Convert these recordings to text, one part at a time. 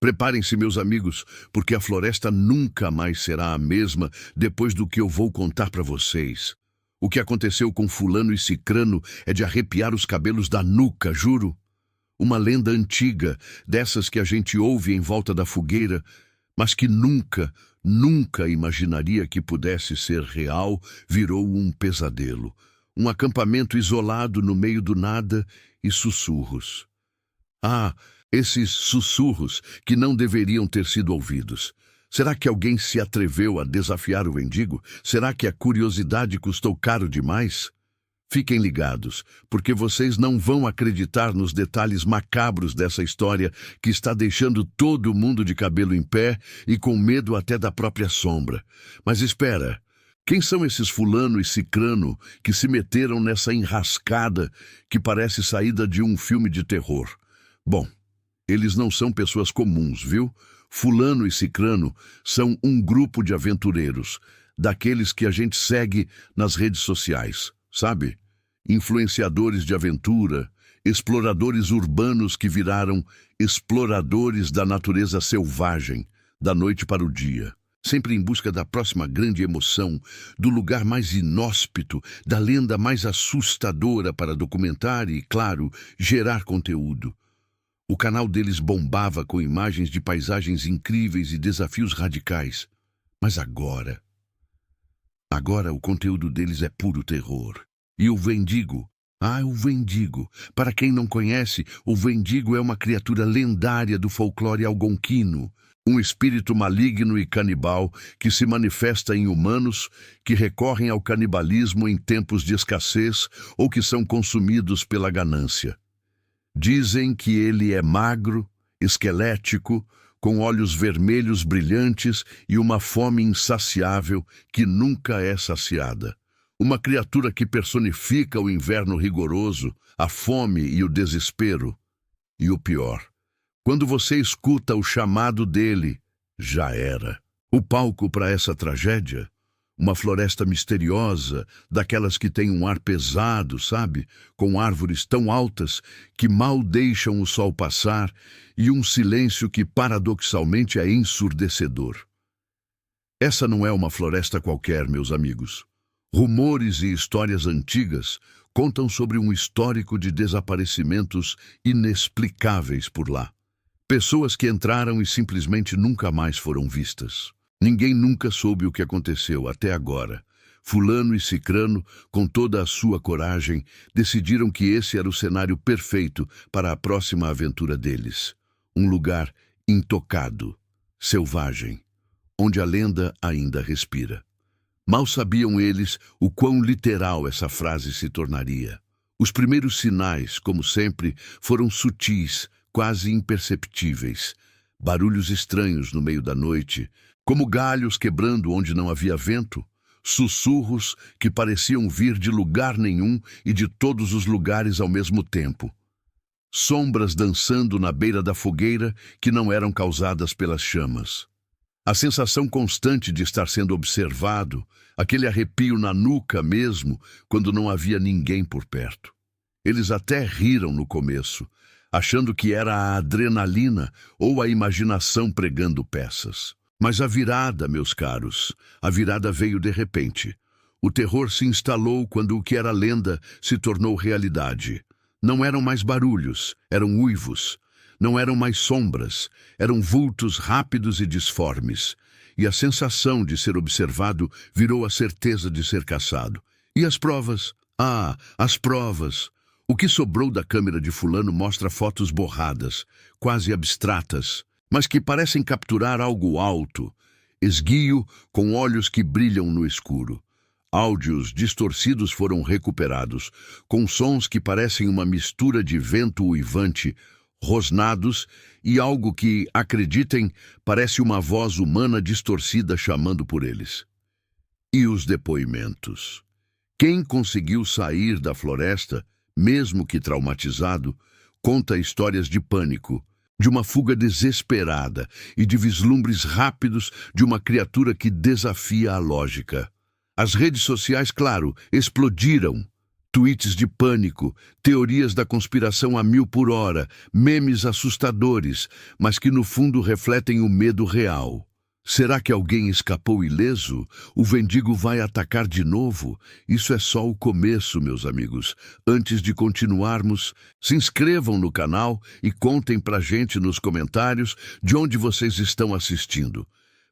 Preparem-se, meus amigos, porque a floresta nunca mais será a mesma depois do que eu vou contar para vocês. O que aconteceu com fulano e cicrano é de arrepiar os cabelos da nuca, juro. Uma lenda antiga, dessas que a gente ouve em volta da fogueira, mas que nunca imaginaria que pudesse ser real, virou um pesadelo. Um acampamento isolado no meio do nada e sussurros. Ah, esses sussurros que não deveriam ter sido ouvidos. Será que alguém se atreveu a desafiar o mendigo? Será que a curiosidade custou caro demais? Fiquem ligados, porque vocês não vão acreditar nos detalhes macabros dessa história que está deixando todo mundo de cabelo em pé e com medo até da própria sombra. Mas espera, quem são esses fulano e cicrano que se meteram nessa enrascada que parece saída de um filme de terror? Bom, eles não são pessoas comuns, viu? Fulano e cicrano são um grupo de aventureiros, daqueles que a gente segue nas redes sociais. Sabe? Influenciadores de aventura, exploradores urbanos que viraram exploradores da natureza selvagem, da noite para o dia, sempre em busca da próxima grande emoção, do lugar mais inóspito, da lenda mais assustadora para documentar e, claro, gerar conteúdo. O canal deles bombava com imagens de paisagens incríveis e desafios radicais. Mas agora o conteúdo deles é puro terror. E o Vendigo? Ah, o Vendigo. Para quem não conhece, o Vendigo é uma criatura lendária do folclore algonquino. Um espírito maligno e canibal que se manifesta em humanos que recorrem ao canibalismo em tempos de escassez ou que são consumidos pela ganância. Dizem que ele é magro, esquelético, com olhos vermelhos brilhantes e uma fome insaciável que nunca é saciada. Uma criatura que personifica o inverno rigoroso, a fome e o desespero. E o pior, quando você escuta o chamado dele, já era. O palco para essa tragédia? Uma floresta misteriosa, daquelas que tem um ar pesado, sabe? Com árvores tão altas que mal deixam o sol passar e um silêncio que paradoxalmente é ensurdecedor. Essa não é uma floresta qualquer, meus amigos. Rumores e histórias antigas contam sobre um histórico de desaparecimentos inexplicáveis por lá. Pessoas que entraram e simplesmente nunca mais foram vistas. Ninguém nunca soube o que aconteceu até agora. Fulano e cicrano, com toda a sua coragem, decidiram que esse era o cenário perfeito para a próxima aventura deles. Um lugar intocado, selvagem, onde a lenda ainda respira. Mal sabiam eles o quão literal essa frase se tornaria. Os primeiros sinais, como sempre, foram sutis, quase imperceptíveis. Barulhos estranhos no meio da noite, como galhos quebrando onde não havia vento, sussurros que pareciam vir de lugar nenhum e de todos os lugares ao mesmo tempo. Sombras dançando na beira da fogueira que não eram causadas pelas chamas. A sensação constante de estar sendo observado, aquele arrepio na nuca mesmo, quando não havia ninguém por perto. Eles até riram no começo, achando que era a adrenalina ou a imaginação pregando peças. Mas a virada, meus caros, a virada veio de repente. O terror se instalou quando o que era lenda se tornou realidade. Não eram mais barulhos, eram uivos. Não eram mais sombras, eram vultos rápidos e disformes. E a sensação de ser observado virou a certeza de ser caçado. E as provas? Ah, as provas! O que sobrou da câmera de fulano mostra fotos borradas, quase abstratas, mas que parecem capturar algo alto, esguio, com olhos que brilham no escuro. Áudios distorcidos foram recuperados, com sons que parecem uma mistura de vento uivante, rosnados e algo que, acreditem, parece uma voz humana distorcida chamando por eles. E os depoimentos? Quem conseguiu sair da floresta, mesmo que traumatizado, conta histórias de pânico, de uma fuga desesperada e de vislumbres rápidos de uma criatura que desafia a lógica. As redes sociais, claro, explodiram. Tweets de pânico, teorias da conspiração a 1000 por hora, memes assustadores, mas que no fundo refletem o medo real. Será que alguém escapou ileso? O Vendigo vai atacar de novo? Isso é só o começo, meus amigos. Antes de continuarmos, se inscrevam no canal e contem pra gente nos comentários de onde vocês estão assistindo.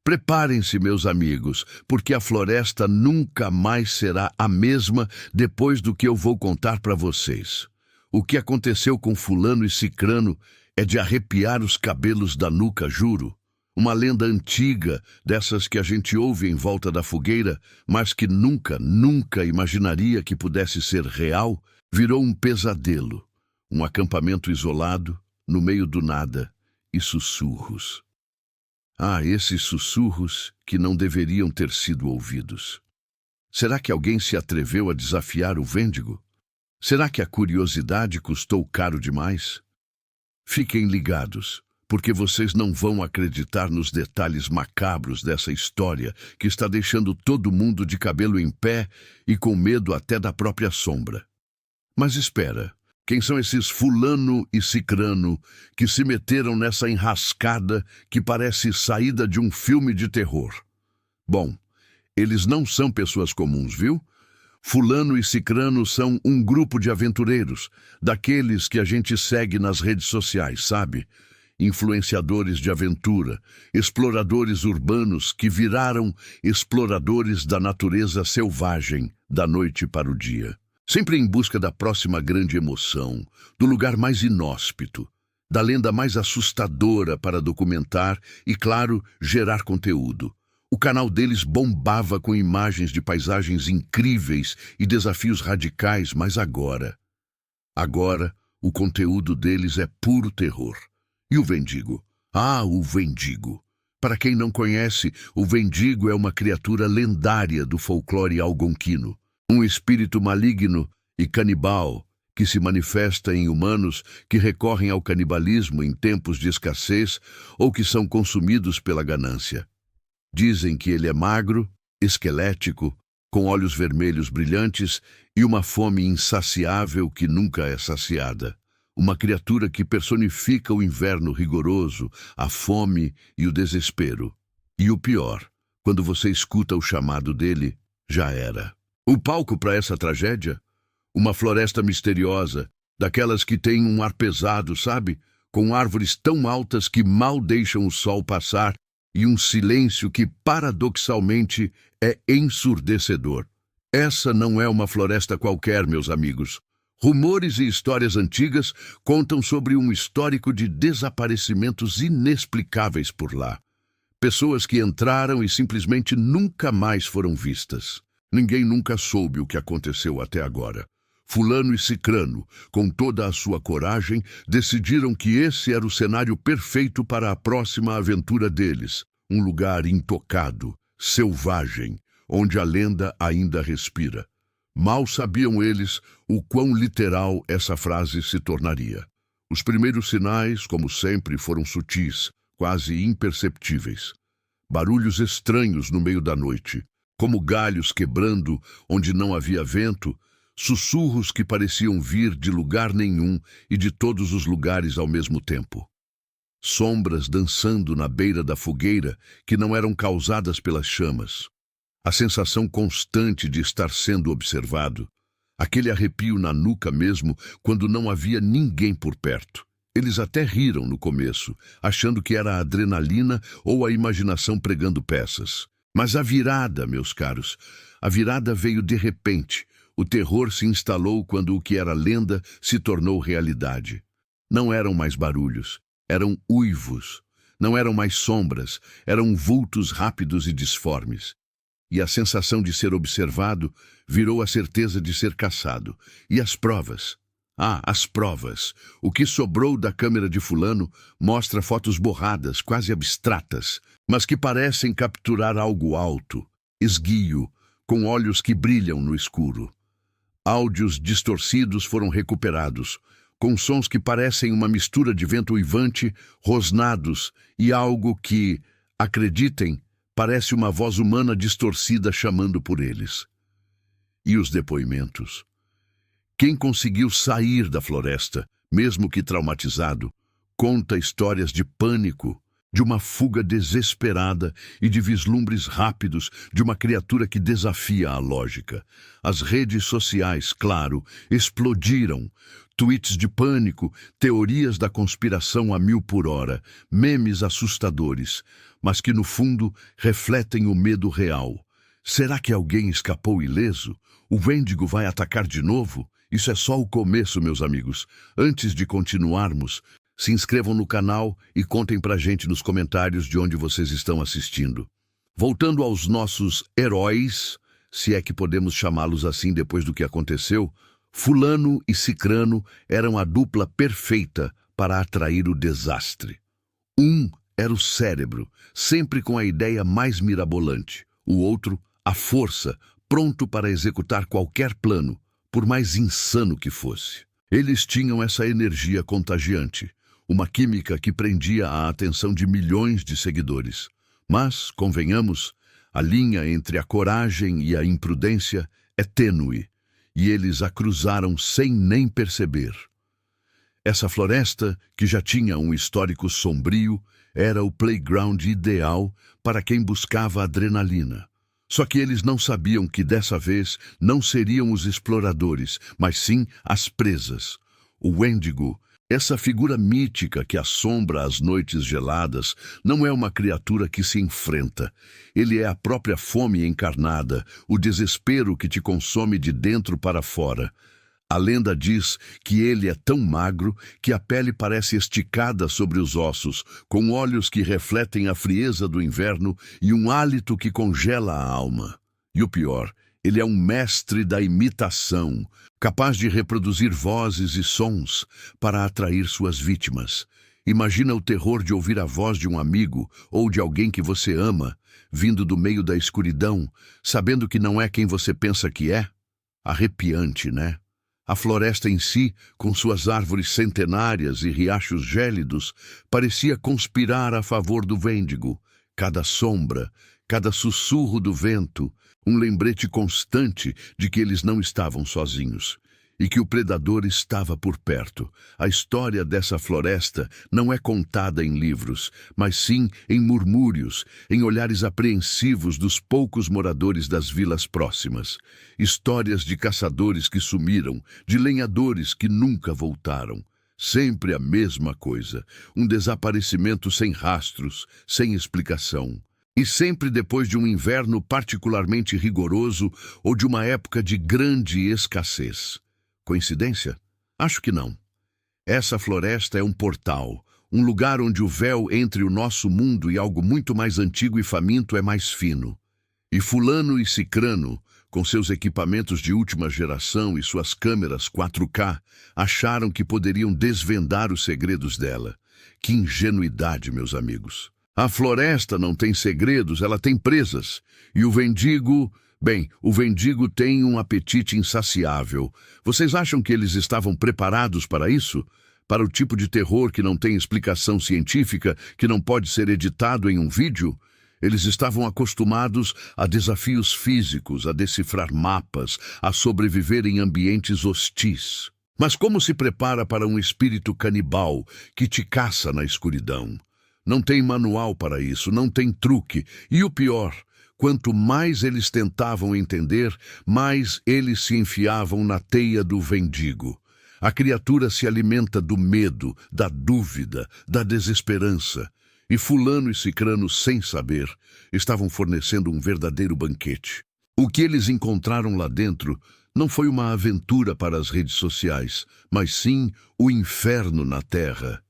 Preparem-se, meus amigos, porque a floresta nunca mais será a mesma depois do que eu vou contar para vocês. O que aconteceu com fulano e cicrano é de arrepiar os cabelos da nuca, juro. Uma lenda antiga, dessas que a gente ouve em volta da fogueira, mas que nunca imaginaria que pudesse ser real, virou um pesadelo. Um acampamento isolado, no meio do nada, e sussurros. Ah, esses sussurros que não deveriam ter sido ouvidos. Será que alguém se atreveu a desafiar o Vendigo? Será que a curiosidade custou caro demais? Fiquem ligados, porque vocês não vão acreditar nos detalhes macabros dessa história que está deixando todo mundo de cabelo em pé e com medo até da própria sombra. Mas espera. Quem são esses fulano e cicrano que se meteram nessa enrascada que parece saída de um filme de terror? Bom, eles não são pessoas comuns, viu? Fulano e cicrano são um grupo de aventureiros, daqueles que a gente segue nas redes sociais, sabe? Influenciadores de aventura, exploradores urbanos que viraram exploradores da natureza selvagem, da noite para o dia. Sempre em busca da próxima grande emoção, do lugar mais inóspito, da lenda mais assustadora para documentar e, claro, gerar conteúdo. O canal deles bombava com imagens de paisagens incríveis e desafios radicais, mas agora, o conteúdo deles é puro terror. E o Vendigo? Ah, o Vendigo. Para quem não conhece, o Vendigo é uma criatura lendária do folclore algonquino. Um espírito maligno e canibal que se manifesta em humanos que recorrem ao canibalismo em tempos de escassez ou que são consumidos pela ganância. Dizem que ele é magro, esquelético, com olhos vermelhos brilhantes e uma fome insaciável que nunca é saciada. Uma criatura que personifica o inverno rigoroso, a fome e o desespero. E o pior, quando você escuta o chamado dele, já era. O palco para essa tragédia? Uma floresta misteriosa, daquelas que tem um ar pesado, sabe? Com árvores tão altas que mal deixam o sol passar e um silêncio que, paradoxalmente, é ensurdecedor. Essa não é uma floresta qualquer, meus amigos. Rumores e histórias antigas contam sobre um histórico de desaparecimentos inexplicáveis por lá. Pessoas que entraram e simplesmente nunca mais foram vistas. Ninguém nunca soube o que aconteceu até agora. Fulano e cicrano, com toda a sua coragem, decidiram que esse era o cenário perfeito para a próxima aventura deles. Um lugar intocado, selvagem, onde a lenda ainda respira. Mal sabiam eles o quão literal essa frase se tornaria. Os primeiros sinais, como sempre, foram sutis, quase imperceptíveis. Barulhos estranhos no meio da noite, como galhos quebrando onde não havia vento, sussurros que pareciam vir de lugar nenhum e de todos os lugares ao mesmo tempo. Sombras dançando na beira da fogueira que não eram causadas pelas chamas. A sensação constante de estar sendo observado. Aquele arrepio na nuca mesmo quando não havia ninguém por perto. Eles até riram no começo, achando que era a adrenalina ou a imaginação pregando peças. Mas a virada, meus caros, a virada veio de repente. O terror se instalou quando o que era lenda se tornou realidade. Não eram mais barulhos, eram uivos. Não eram mais sombras, eram vultos rápidos e disformes. E a sensação de ser observado virou a certeza de ser caçado. E as provas? Ah, as provas. O que sobrou da câmera de fulano mostra fotos borradas, quase abstratas, mas que parecem capturar algo alto, esguio, com olhos que brilham no escuro. Áudios distorcidos foram recuperados, com sons que parecem uma mistura de vento uivante, rosnados e algo que, acreditem, parece uma voz humana distorcida chamando por eles. E os depoimentos? Quem conseguiu sair da floresta, mesmo que traumatizado, conta histórias de pânico, de uma fuga desesperada e de vislumbres rápidos de uma criatura que desafia a lógica. As redes sociais, claro, explodiram. Tweets de pânico, teorias da conspiração a 1000 por hora, memes assustadores, mas que no fundo refletem o medo real. Será que alguém escapou ileso? O Wendigo vai atacar de novo? Isso é só o começo, meus amigos. Antes de continuarmos, se inscrevam no canal e contem pra gente nos comentários de onde vocês estão assistindo. Voltando aos nossos heróis, se é que podemos chamá-los assim depois do que aconteceu, Fulano e Cicrano eram a dupla perfeita para atrair o desastre. Um era o cérebro, sempre com a ideia mais mirabolante. O outro, a força, pronto para executar qualquer plano, por mais insano que fosse. Eles tinham essa energia contagiante, uma química que prendia a atenção de milhões de seguidores. Mas, convenhamos, a linha entre a coragem e a imprudência é tênue, e eles a cruzaram sem nem perceber. Essa floresta, que já tinha um histórico sombrio, era o playground ideal para quem buscava adrenalina. Só que eles não sabiam que dessa vez não seriam os exploradores, mas sim as presas. O Wendigo, essa figura mítica que assombra as noites geladas, não é uma criatura que se enfrenta. Ele é a própria fome encarnada, o desespero que te consome de dentro para fora. A lenda diz que ele é tão magro que a pele parece esticada sobre os ossos, com olhos que refletem a frieza do inverno e um hálito que congela a alma. E o pior, ele é um mestre da imitação, capaz de reproduzir vozes e sons para atrair suas vítimas. Imagina o terror de ouvir a voz de um amigo ou de alguém que você ama, vindo do meio da escuridão, sabendo que não é quem você pensa que é? Arrepiante, né? A floresta em si, com suas árvores centenárias e riachos gélidos, parecia conspirar a favor do Wendigo. Cada sombra, cada sussurro do vento, um lembrete constante de que eles não estavam sozinhos e que o predador estava por perto. A história dessa floresta não é contada em livros, mas sim em murmúrios, em olhares apreensivos dos poucos moradores das vilas próximas. Histórias de caçadores que sumiram, de lenhadores que nunca voltaram. Sempre a mesma coisa, um desaparecimento sem rastros, sem explicação. E sempre depois de um inverno particularmente rigoroso ou de uma época de grande escassez. Coincidência? Acho que não. Essa floresta é um portal, um lugar onde o véu entre o nosso mundo e algo muito mais antigo e faminto é mais fino. E Fulano e Cicrano, com seus equipamentos de última geração e suas câmeras 4K, acharam que poderiam desvendar os segredos dela. Que ingenuidade, meus amigos! A floresta não tem segredos, ela tem presas. E o Wendigo... Bem, o Wendigo tem um apetite insaciável. Vocês acham que eles estavam preparados para isso? Para o tipo de terror que não tem explicação científica, que não pode ser editado em um vídeo? Eles estavam acostumados a desafios físicos, a decifrar mapas, a sobreviver em ambientes hostis. Mas como se prepara para um espírito canibal que te caça na escuridão? Não tem manual para isso, não tem truque. E o pior... Quanto mais eles tentavam entender, mais eles se enfiavam na teia do Wendigo. A criatura se alimenta do medo, da dúvida, da desesperança. E Fulano e Cicrano, sem saber, estavam fornecendo um verdadeiro banquete. O que eles encontraram lá dentro não foi uma aventura para as redes sociais, mas sim o inferno na Terra.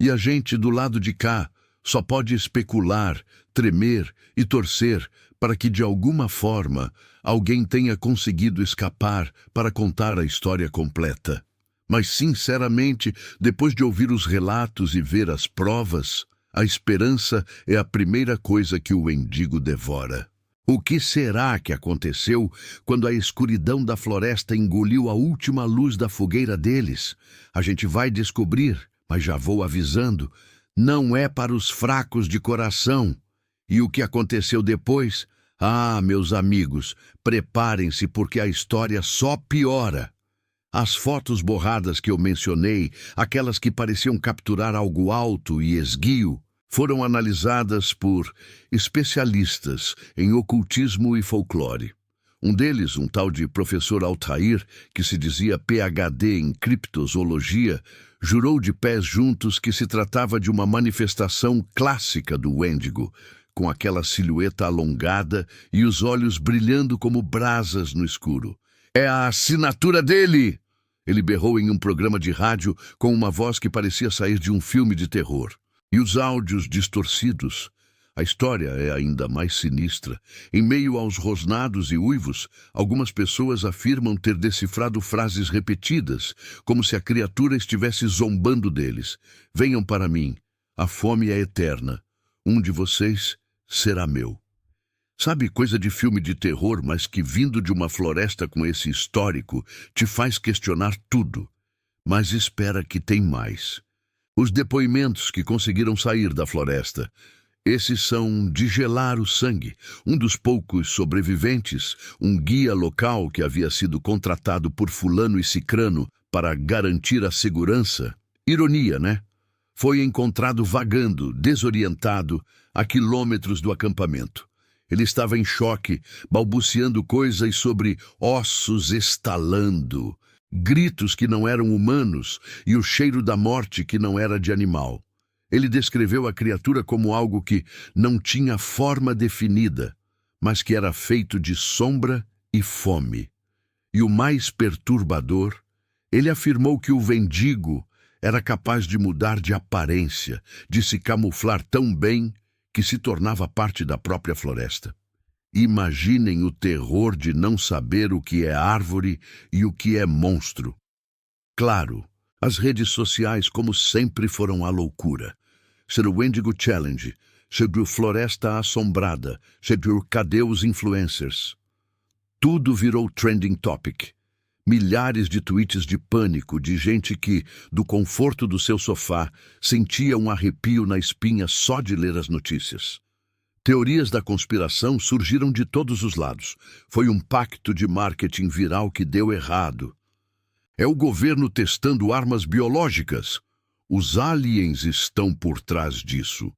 E a gente do lado de cá só pode especular, tremer e torcer para que, de alguma forma, alguém tenha conseguido escapar para contar a história completa. Mas, sinceramente, depois de ouvir os relatos e ver as provas, a esperança é a primeira coisa que o Wendigo devora. O que será que aconteceu quando a escuridão da floresta engoliu a última luz da fogueira deles? A gente vai descobrir, mas já vou avisando, não é para os fracos de coração. E o que aconteceu depois? Ah, meus amigos, preparem-se porque a história só piora. As fotos borradas que eu mencionei, aquelas que pareciam capturar algo alto e esguio, foram analisadas por especialistas em ocultismo e folclore. Um deles, um tal de professor Altair, que se dizia PhD em criptozoologia, jurou de pés juntos que se tratava de uma manifestação clássica do Wendigo, com aquela silhueta alongada e os olhos brilhando como brasas no escuro. "É a assinatura dele!" Ele berrou em um programa de rádio com uma voz que parecia sair de um filme de terror. E os áudios distorcidos. A história é ainda mais sinistra. Em meio aos rosnados e uivos, algumas pessoas afirmam ter decifrado frases repetidas, como se a criatura estivesse zombando deles. "Venham para mim. A fome é eterna. Um de vocês será meu." Sabe, coisa de filme de terror, mas que vindo de uma floresta com esse histórico, te faz questionar tudo. Mas espera que tem mais. Os depoimentos que conseguiram sair da floresta. Esses são de gelar o sangue. Um dos poucos sobreviventes, um guia local que havia sido contratado por fulano e cicrano para garantir a segurança. Ironia, né? Foi encontrado vagando, desorientado, a quilômetros do acampamento. Ele estava em choque, balbuciando coisas sobre ossos estalando, gritos que não eram humanos e o cheiro da morte que não era de animal. Ele descreveu a criatura como algo que não tinha forma definida, mas que era feito de sombra e fome. E o mais perturbador, ele afirmou que o Wendigo era capaz de mudar de aparência, de se camuflar tão bem que se tornava parte da própria floresta. Imaginem o terror de não saber o que é árvore e o que é monstro. Claro, as redes sociais, como sempre, foram a loucura. Sobre o Wendigo Challenge, sobre o Floresta Assombrada, sobre o Cadê os Influencers? Tudo virou trending topic. Milhares de tweets de pânico de gente que, do conforto do seu sofá, sentia um arrepio na espinha só de ler as notícias. Teorias da conspiração surgiram de todos os lados. Foi um pacto de marketing viral que deu errado. É o governo testando armas biológicas. Os aliens estão por trás disso.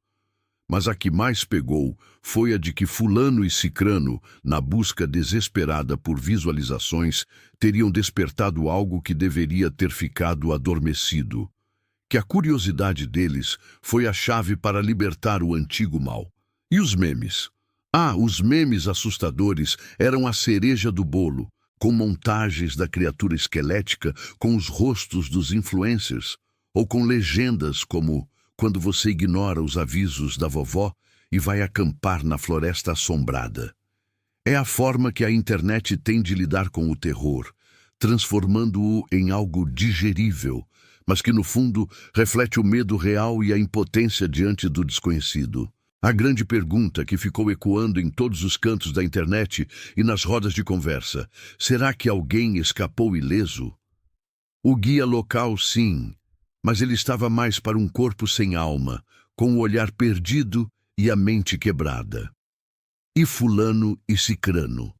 Mas a que mais pegou foi a de que fulano e cicrano, na busca desesperada por visualizações, teriam despertado algo que deveria ter ficado adormecido. Que a curiosidade deles foi a chave para libertar o antigo mal. E os memes? Os memes assustadores eram a cereja do bolo, com montagens da criatura esquelética com os rostos dos influencers, ou com legendas como "quando você ignora os avisos da vovó e vai acampar na floresta assombrada." É a forma que a internet tem de lidar com o terror, transformando-o em algo digerível, mas que no fundo reflete o medo real e a impotência diante do desconhecido. A grande pergunta que ficou ecoando em todos os cantos da internet e nas rodas de conversa: será que alguém escapou ileso? O guia local, sim, mas ele estava mais para um corpo sem alma, com o olhar perdido e a mente quebrada. E fulano e cicrano?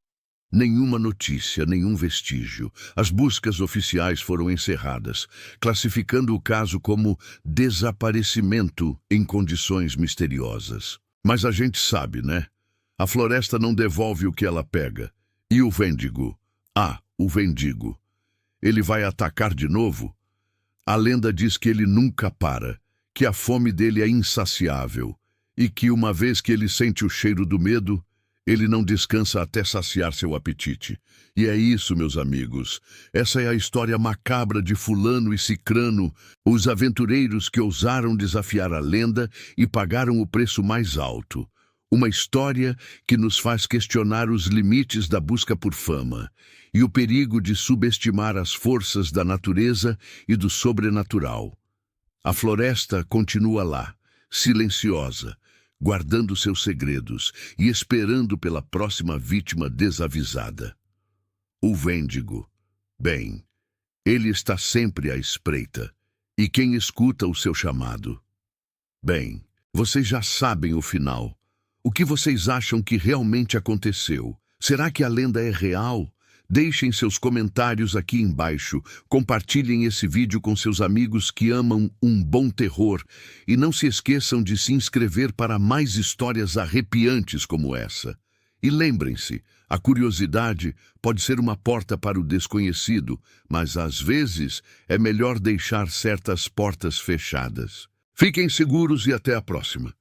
Nenhuma notícia, nenhum vestígio. As buscas oficiais foram encerradas, classificando o caso como desaparecimento em condições misteriosas. Mas a gente sabe, né? A floresta não devolve o que ela pega. E o Wendigo? O Wendigo. Ele vai atacar de novo? A lenda diz que ele nunca para, que a fome dele é insaciável e que, uma vez que ele sente o cheiro do medo, ele não descansa até saciar seu apetite. E é isso, meus amigos. Essa é a história macabra de fulano e cicrano, os aventureiros que ousaram desafiar a lenda e pagaram o preço mais alto. Uma história que nos faz questionar os limites da busca por fama e o perigo de subestimar as forças da natureza e do sobrenatural. A floresta continua lá, silenciosa, guardando seus segredos e esperando pela próxima vítima desavisada. O Wendigo. Bem, ele está sempre à espreita, e quem escuta o seu chamado? Bem, vocês já sabem o final. O que vocês acham que realmente aconteceu? Será que a lenda é real? Deixem seus comentários aqui embaixo, compartilhem esse vídeo com seus amigos que amam um bom terror e não se esqueçam de se inscrever para mais histórias arrepiantes como essa. E lembrem-se, a curiosidade pode ser uma porta para o desconhecido, mas às vezes é melhor deixar certas portas fechadas. Fiquem seguros e até a próxima.